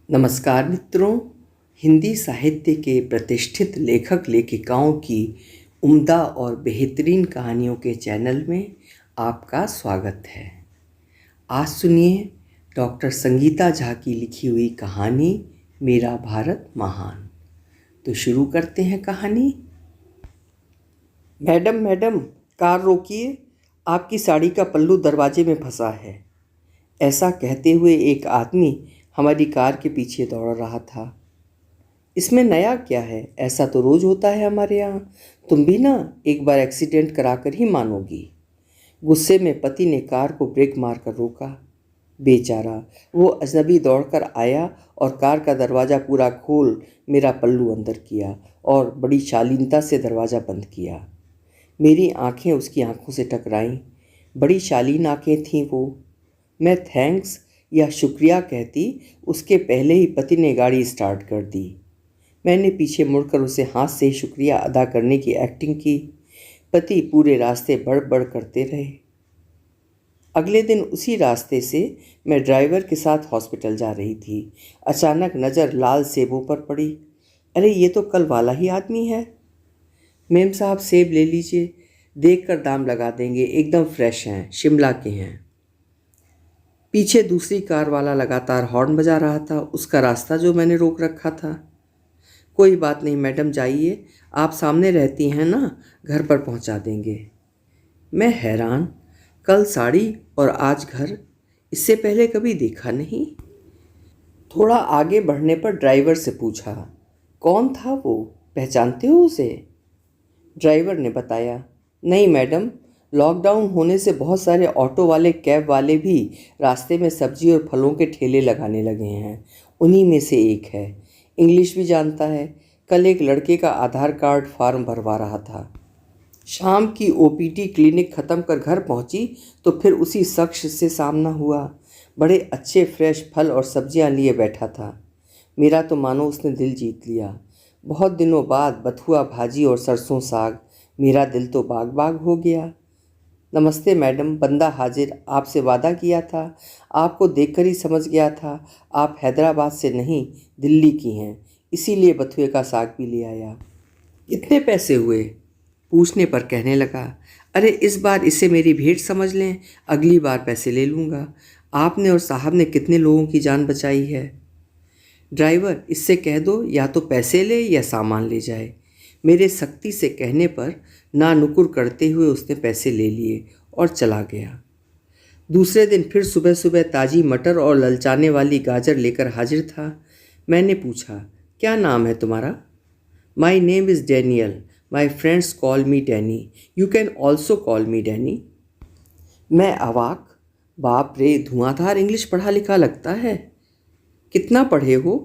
नमस्कार मित्रों। हिंदी साहित्य के प्रतिष्ठित लेखक लेखिकाओं की उम्दा और बेहतरीन कहानियों के चैनल में आपका स्वागत है। आज सुनिए डॉक्टर संगीता झा की लिखी हुई कहानी मेरा भारत महान। तो शुरू करते हैं कहानी। मैडम मैडम, कार रोकिए, आपकी साड़ी का पल्लू दरवाजे में फंसा है। ऐसा कहते हुए एक आदमी हमारी कार के पीछे दौड़ रहा था। इसमें नया क्या है, ऐसा तो रोज होता है हमारे यहाँ। तुम भी ना एक बार एक्सीडेंट कराकर ही मानोगी। गुस्से में पति ने कार को ब्रेक मारकर रोका। बेचारा वो अजनबी दौड़कर आया और कार का दरवाज़ा पूरा खोल मेरा पल्लू अंदर किया और बड़ी शालीनता से दरवाज़ा बंद किया। मेरी आंखें उसकी आंखों से टकराईं। बड़ी शालीन आंखें थीं वो। मैं थैंक्स या शुक्रिया कहती उसके पहले ही पति ने गाड़ी स्टार्ट कर दी। मैंने पीछे मुड़कर उसे हाथ से शुक्रिया अदा करने की एक्टिंग की। पति पूरे रास्ते बड़बड़ करते रहे। अगले दिन उसी रास्ते से मैं ड्राइवर के साथ हॉस्पिटल जा रही थी। अचानक नज़र लाल सेबों पर पड़ी। अरे ये तो कल वाला ही आदमी है। मेम साहब सेब ले लीजिए, देखकर दाम लगा देंगे, एकदम फ्रेश हैं, शिमला के हैं। पीछे दूसरी कार वाला लगातार हॉर्न बजा रहा था, उसका रास्ता जो मैंने रोक रखा था। कोई बात नहीं मैडम, जाइए, आप सामने रहती हैं ना, घर पर पहुंचा देंगे। मैं हैरान, कल साड़ी और आज घर, इससे पहले कभी देखा नहीं। थोड़ा आगे बढ़ने पर ड्राइवर से पूछा, कौन था वो, पहचानते हो उसे? ड्राइवर ने बताया, नहीं मैडम, लॉकडाउन होने से बहुत सारे ऑटो वाले, कैब वाले भी रास्ते में सब्जी और फलों के ठेले लगाने लगे हैं। उन्हीं में से एक है। इंग्लिश भी जानता है। कल एक लड़के का आधार कार्ड फार्म भरवा रहा था। शाम की ओपीडी क्लिनिक ख़त्म कर घर पहुंची तो फिर उसी शख्स से सामना हुआ। बड़े अच्छे फ्रेश फल और सब्जियां लिए बैठा था। मेरा तो मानो उसने दिल जीत लिया। बहुत दिनों बाद बथुआ भाजी और सरसों साग, मेरा दिल तो बाग बाग हो गया। नमस्ते मैडम, बंदा हाजिर, आपसे वादा किया था, आपको देखकर ही समझ गया था आप हैदराबाद से नहीं दिल्ली की हैं, इसीलिए बथुए का साग भी ले आया। कितने पैसे हुए? पूछने पर कहने लगा, अरे इस बार इसे मेरी भेंट समझ लें, अगली बार पैसे ले लूँगा। आपने और साहब ने कितने लोगों की जान बचाई है। ड्राइवर, इससे कह दो या तो पैसे ले या सामान ले जाए। मेरे सख्ती से कहने पर ना नुकुर करते हुए उसने पैसे ले लिए और चला गया। दूसरे दिन फिर सुबह सुबह ताज़ी मटर और ललचाने वाली गाजर लेकर हाजिर था। मैंने पूछा, क्या नाम है तुम्हारा? My name is Daniel, my friends call me Danny, you can also call me Danny. मैं अवाक, बाप रे, धुआंधार इंग्लिश पढ़ा लिखा लगता है। कितना पढ़े हो?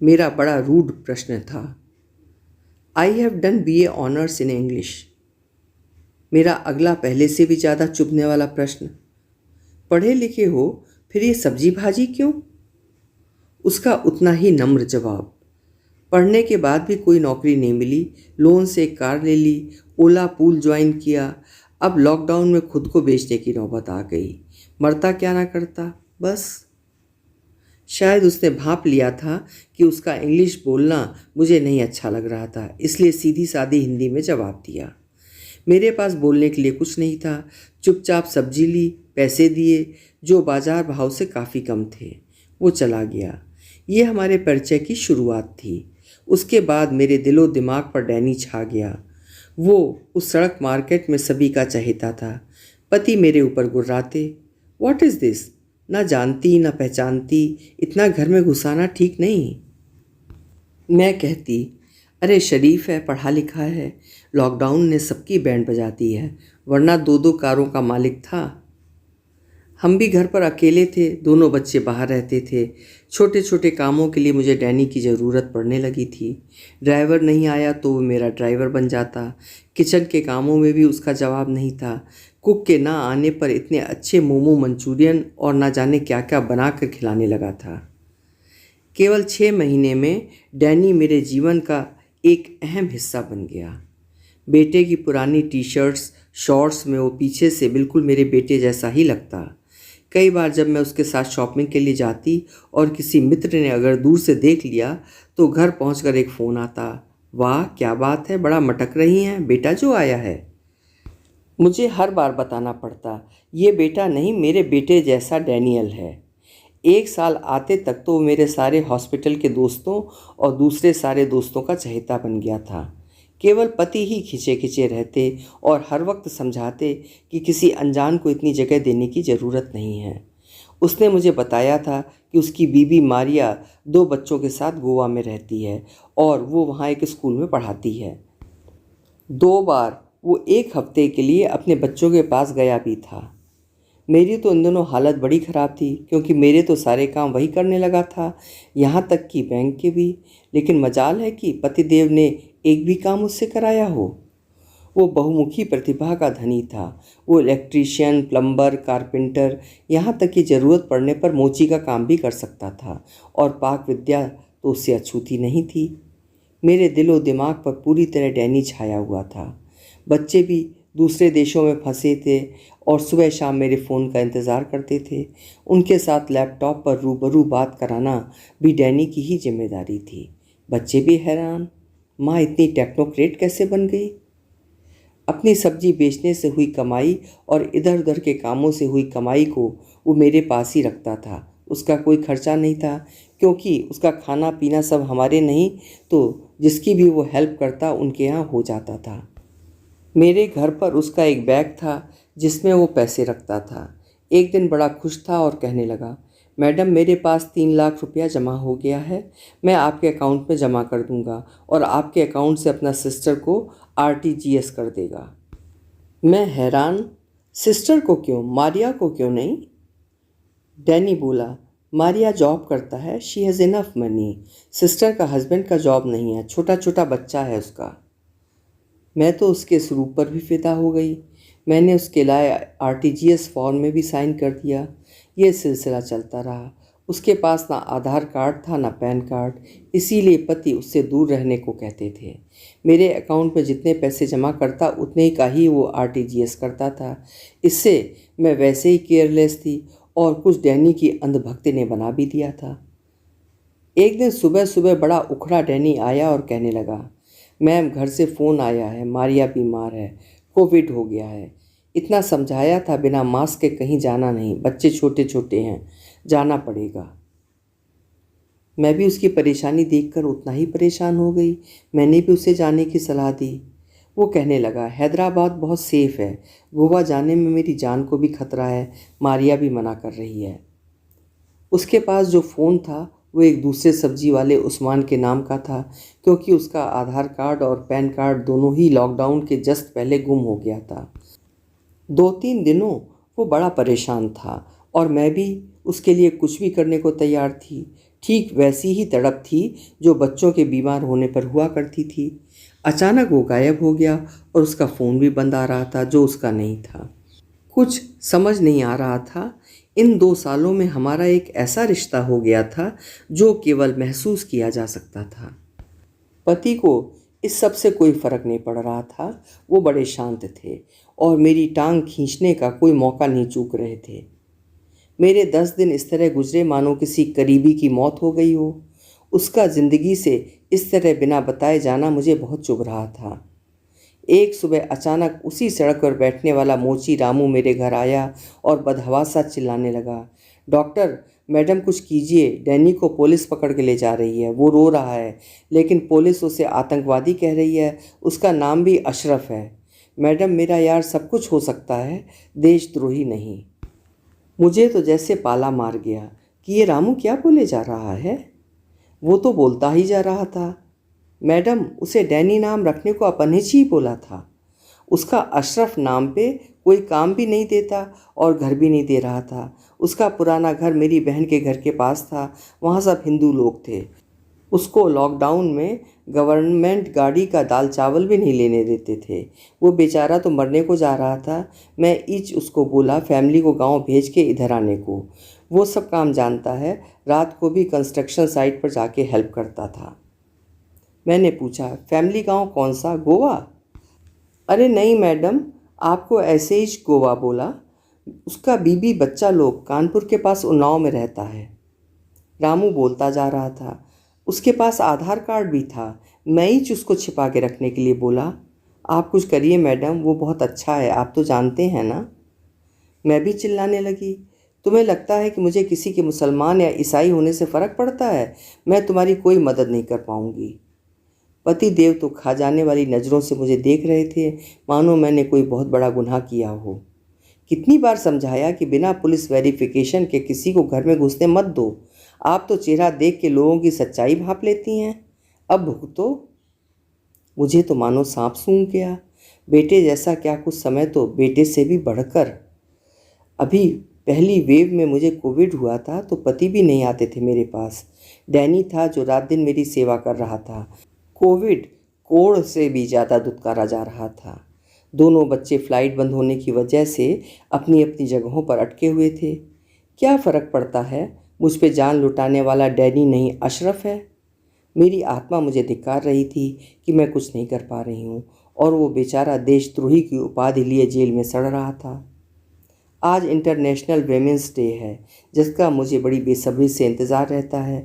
मेरा बड़ा रूड प्रश्न था। I have done BA honours in English. मेरा अगला पहले से भी ज़्यादा चुभने वाला प्रश्न। पढ़े लिखे हो, फिर ये सब्जी भाजी क्यों? उसका उतना ही नम्र जवाब। पढ़ने के बाद भी कोई नौकरी नहीं मिली, लोन से एक कार ले ली, ओला पूल ज्वाइन किया, अब लॉकडाउन में खुद को बेचने की नौबत आ गई। मरता क्या ना करता, बस। शायद उसने भांप लिया था कि उसका इंग्लिश बोलना मुझे नहीं अच्छा लग रहा था, इसलिए सीधी सादी हिंदी में जवाब दिया। मेरे पास बोलने के लिए कुछ नहीं था। चुपचाप सब्जी ली, पैसे दिए, जो बाजार भाव से काफ़ी कम थे। वो चला गया। ये हमारे परिचय की शुरुआत थी। उसके बाद मेरे दिलो दिमाग पर डैनी छा गया। वो उस सड़क मार्केट में सभी का चहेता था। पति मेरे ऊपर गुर्राते, व्हाट इज़ दिस, ना जानती ना पहचानती, इतना घर में घुसाना ठीक नहीं। मैं कहती, अरे शरीफ है, पढ़ा लिखा है, लॉकडाउन ने सबकी बैंड बजा दी है, वरना दो दो कारों का मालिक था। हम भी घर पर अकेले थे, दोनों बच्चे बाहर रहते थे। छोटे छोटे कामों के लिए मुझे डैनी की ज़रूरत पड़ने लगी थी। ड्राइवर नहीं आया तो वो मेरा ड्राइवर बन जाता। किचन के कामों में भी उसका जवाब नहीं था। कुक के ना आने पर इतने अच्छे मोमो, मंचूरियन और ना जाने क्या क्या बना कर खिलाने लगा था। केवल 6 महीने में डैनी मेरे जीवन का एक अहम हिस्सा बन गया। बेटे की पुरानी टी शर्ट्स, शॉर्ट्स में वो पीछे से बिल्कुल मेरे बेटे जैसा ही लगता। कई बार जब मैं उसके साथ शॉपिंग के लिए जाती और किसी मित्र ने अगर दूर से देख लिया तो घर पहुंचकर एक फ़ोन आता, वाह क्या बात है, बड़ा मटक रही हैं, बेटा जो आया है। मुझे हर बार बताना पड़ता, ये बेटा नहीं मेरे बेटे जैसा डैनियल है। एक साल आते तक तो मेरे सारे हॉस्पिटल के दोस्तों और दूसरे सारे दोस्तों का चहेता बन गया था। केवल पति ही खिंचे खिंचे रहते और हर वक्त समझाते कि किसी अनजान को इतनी जगह देने की ज़रूरत नहीं है। उसने मुझे बताया था कि उसकी बीवी मारिया 2 बच्चों के साथ गोवा में रहती है और वो वहाँ एक स्कूल में पढ़ाती है। 2 बार वो 1 हफ्ते के लिए अपने बच्चों के पास गया भी था। मेरी तो इन दोनों हालत बड़ी ख़राब थी क्योंकि मेरे तो सारे काम वही करने लगा था, यहाँ तक कि बैंक के भी। लेकिन मजाल है कि पतिदेव ने एक भी काम उससे कराया हो। वो बहुमुखी प्रतिभा का धनी था। वो इलेक्ट्रीशियन, प्लम्बर, कारपेंटर, यहाँ तक कि ज़रूरत पड़ने पर मोची का काम भी कर सकता था और पाक विद्या तो उससे अछूती नहीं थी। मेरे दिलो दिमाग पर पूरी तरह डैनी छाया हुआ था। बच्चे भी दूसरे देशों में फंसे थे और सुबह शाम मेरे फ़ोन का इंतज़ार करते थे। उनके साथ लैपटॉप पर रूबरू बात कराना भी डैनी की ही जिम्मेदारी थी। बच्चे भी हैरान, माँ इतनी टेक्नोक्रेट कैसे बन गई। अपनी सब्जी बेचने से हुई कमाई और इधर उधर के कामों से हुई कमाई को वो मेरे पास ही रखता था। उसका कोई खर्चा नहीं था क्योंकि उसका खाना पीना सब हमारे नहीं तो जिसकी भी वो हेल्प करता उनके यहाँ हो जाता था। मेरे घर पर उसका एक बैग था जिसमें वो पैसे रखता था। एक दिन बड़ा खुश था और कहने लगा, मैडम मेरे पास 3 लाख रुपया जमा हो गया है, मैं आपके अकाउंट में जमा कर दूंगा और आपके अकाउंट से अपना सिस्टर को आरटीजीएस कर देगा। मैं हैरान, सिस्टर को क्यों, मारिया को क्यों नहीं? डैनी बोला, मारिया जॉब करता है, she has enough money. Sister का हस्बैंड का जॉब नहीं है, छोटा छोटा बच्चा है उसका। मैं तो उसके स्वरूप पर भी फिदा हो गई। मैंने उसके लाए आरटीजीएस फॉर्म में भी साइन कर दिया। ये सिलसिला चलता रहा। उसके पास ना आधार कार्ड था ना पैन कार्ड, इसीलिए पति उससे दूर रहने को कहते थे। मेरे अकाउंट में जितने पैसे जमा करता उतने का ही वो आरटीजीएस करता था। इससे मैं वैसे ही केयरलेस थी और कुछ डैनी की अंधभक्ति ने बना भी दिया था। एक दिन सुबह सुबह बड़ा उखड़ा डैनी आया और कहने लगा, मैम घर से फ़ोन आया है, मारिया बीमार है, कोविड हो गया है। इतना समझाया था बिना मास्क के कहीं जाना नहीं, बच्चे छोटे छोटे हैं, जाना पड़ेगा। मैं भी उसकी परेशानी देखकर उतना ही परेशान हो गई। मैंने भी उसे जाने की सलाह दी। वो कहने लगा, हैदराबाद बहुत सेफ़ है, गोवा जाने में मेरी जान को भी खतरा है, मारिया भी मना कर रही है। उसके पास जो फ़ोन था वो एक दूसरे सब्जी वाले उस्मान के नाम का था क्योंकि उसका आधार कार्ड और पैन कार्ड दोनों ही लॉकडाउन के जस्ट पहले गुम हो गया था। 2-3 दिनों वो बड़ा परेशान था और मैं भी उसके लिए कुछ भी करने को तैयार थी। ठीक वैसी ही तड़प थी जो बच्चों के बीमार होने पर हुआ करती थी। अचानक वो गायब हो गया और उसका फ़ोन भी बंद आ रहा था जो उसका नहीं था। कुछ समझ नहीं आ रहा था। इन 2 सालों में हमारा एक ऐसा रिश्ता हो गया था जो केवल महसूस किया जा सकता था। पति को इस सब से कोई फ़र्क नहीं पड़ रहा था। वो बड़े शांत थे और मेरी टांग खींचने का कोई मौका नहीं चूक रहे थे। मेरे 10 दिन इस तरह गुजरे मानो किसी करीबी की मौत हो गई हो। उसका ज़िंदगी से इस तरह बिना बताए जाना मुझे बहुत चुभ रहा था। एक सुबह अचानक उसी सड़क पर बैठने वाला मोची रामू मेरे घर आया और बदहवासा चिल्लाने लगा, डॉक्टर मैडम कुछ कीजिए, डैनी को पुलिस पकड़ के ले जा रही है, वो रो रहा है लेकिन पुलिस उसे आतंकवादी कह रही है, उसका नाम भी अशरफ है। मैडम मेरा यार सब कुछ हो सकता है, देशद्रोही नहीं। मुझे तो जैसे पाला मार गया कि ये रामू क्या बोले जा रहा है। वो तो बोलता ही जा रहा था, मैडम उसे डैनी नाम रखने को अपनिज ही बोला था। उसका अशरफ नाम पे कोई काम भी नहीं देता और घर भी नहीं दे रहा था। उसका पुराना घर मेरी बहन के घर के पास था, वहाँ सब हिंदू लोग थे। उसको लॉकडाउन में गवर्नमेंट गाड़ी का दाल चावल भी नहीं लेने देते थे। वो बेचारा तो मरने को जा रहा था। मैं ईच उसको बोला फैमिली को गांव भेज के इधर आने को। वो सब काम जानता है, रात को भी कंस्ट्रक्शन साइट पर जाके हेल्प करता था। मैंने पूछा, फैमिली गांव कौन सा, गोवा? अरे नहीं मैडम, आपको ऐसे ही गोवा बोला। उसका बीबी बच्चा लोग कानपुर के पास उन्नाव में रहता है। रामू बोलता जा रहा था। उसके पास आधार कार्ड भी था। मैं ही उसको छिपा के रखने के लिए बोला, आप कुछ करिए मैडम, वो बहुत अच्छा है, आप तो जानते हैं ना। मैं भी चिल्लाने लगी, तुम्हें लगता है कि मुझे किसी के मुसलमान या ईसाई होने से फ़र्क पड़ता है? मैं तुम्हारी कोई मदद नहीं कर पाऊंगी। पति देव तो खा जाने वाली नज़रों से मुझे देख रहे थे, मानो मैंने कोई बहुत बड़ा गुनाह किया हो। कितनी बार समझाया कि बिना पुलिस वेरिफिकेशन के किसी को घर में घुसने मत दो। आप तो चेहरा देख के लोगों की सच्चाई भांप लेती हैं। अब भुगतो। मुझे तो मानो सांप सूंघ गया। बेटे जैसा क्या, कुछ समय तो बेटे से भी बढ़कर। अभी पहली वेव में मुझे कोविड हुआ था तो पति भी नहीं आते थे मेरे पास। डैनी था जो रात दिन मेरी सेवा कर रहा था। कोविड कोड़ से भी ज़्यादा दुत्कारा जा रहा था। दोनों बच्चे फ्लाइट बंद होने की वजह से अपनी अपनी जगहों पर अटके हुए थे। क्या फ़र्क पड़ता है, मुझ पे जान लुटाने वाला डैनी नहीं अशरफ है। मेरी आत्मा मुझे धिक्कार रही थी कि मैं कुछ नहीं कर पा रही हूँ और वो बेचारा देशद्रोही की उपाधि लिए जेल में सड़ रहा था। आज इंटरनेशनल वेमेंस डे है, जिसका मुझे बड़ी बेसब्री से इंतज़ार रहता है।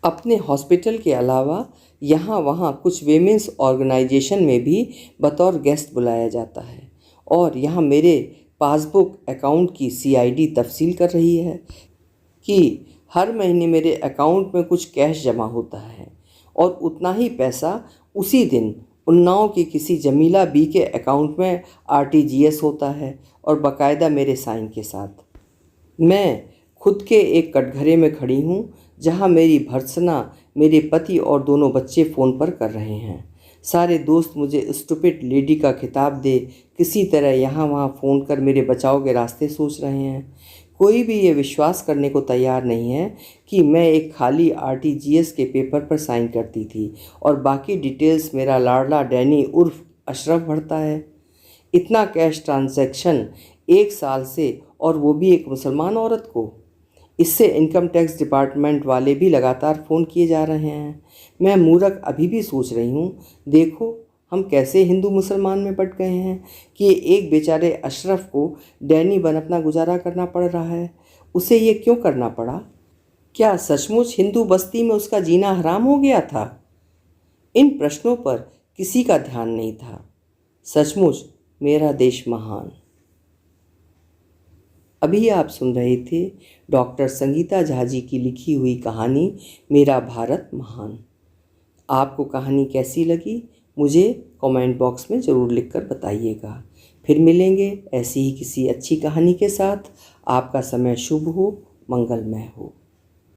अपने हॉस्पिटल के अलावा यहाँ वहाँ कुछ वेमेंस ऑर्गेनाइजेशन में भी बतौर गेस्ट बुलाया जाता है और यहाँ मेरे पासबुक अकाउंट की सीआईडी तफसील कर रही है कि हर महीने मेरे अकाउंट में कुछ कैश जमा होता है और उतना ही पैसा उसी दिन उन्नाव की किसी जमीला बी के अकाउंट में आरटीजीएस होता है और बाकायदा मेरे साइन के साथ। मैं खुद के एक कटघरे में खड़ी हूँ जहाँ मेरी भर्त्सना मेरे पति और दोनों बच्चे फ़ोन पर कर रहे हैं। सारे दोस्त मुझे स्टूपिड लेडी का खिताब दे किसी तरह यहाँ वहाँ फ़ोन कर मेरे बचाव के रास्ते सोच रहे हैं। कोई भी ये विश्वास करने को तैयार नहीं है कि मैं एक खाली आरटीजीएस के पेपर पर साइन करती थी और बाकी डिटेल्स मेरा लाडला डैनी उर्फ अशरफ भरता है। इतना कैश ट्रांजैक्शन 1 साल से, और वो भी एक मुसलमान औरत को। इससे इनकम टैक्स डिपार्टमेंट वाले भी लगातार फ़ोन किए जा रहे हैं। मैं मूर्ख अभी भी सोच रही हूँ, देखो हम कैसे हिंदू मुसलमान में बट गए हैं कि एक बेचारे अशरफ को डैनी बन अपना गुजारा करना पड़ रहा है। उसे ये क्यों करना पड़ा? क्या सचमुच हिंदू बस्ती में उसका जीना हराम हो गया था? इन प्रश्नों पर किसी का ध्यान नहीं था। सचमुच मेरा देश महान। अभी आप सुन रहे थे डॉक्टर संगीता झा जी की लिखी हुई कहानी मेरा भारत महान। आपको कहानी कैसी लगी मुझे कमेंट बॉक्स में ज़रूर लिखकर बताइएगा। फिर मिलेंगे ऐसी ही किसी अच्छी कहानी के साथ। आपका समय शुभ हो, मंगलमय हो।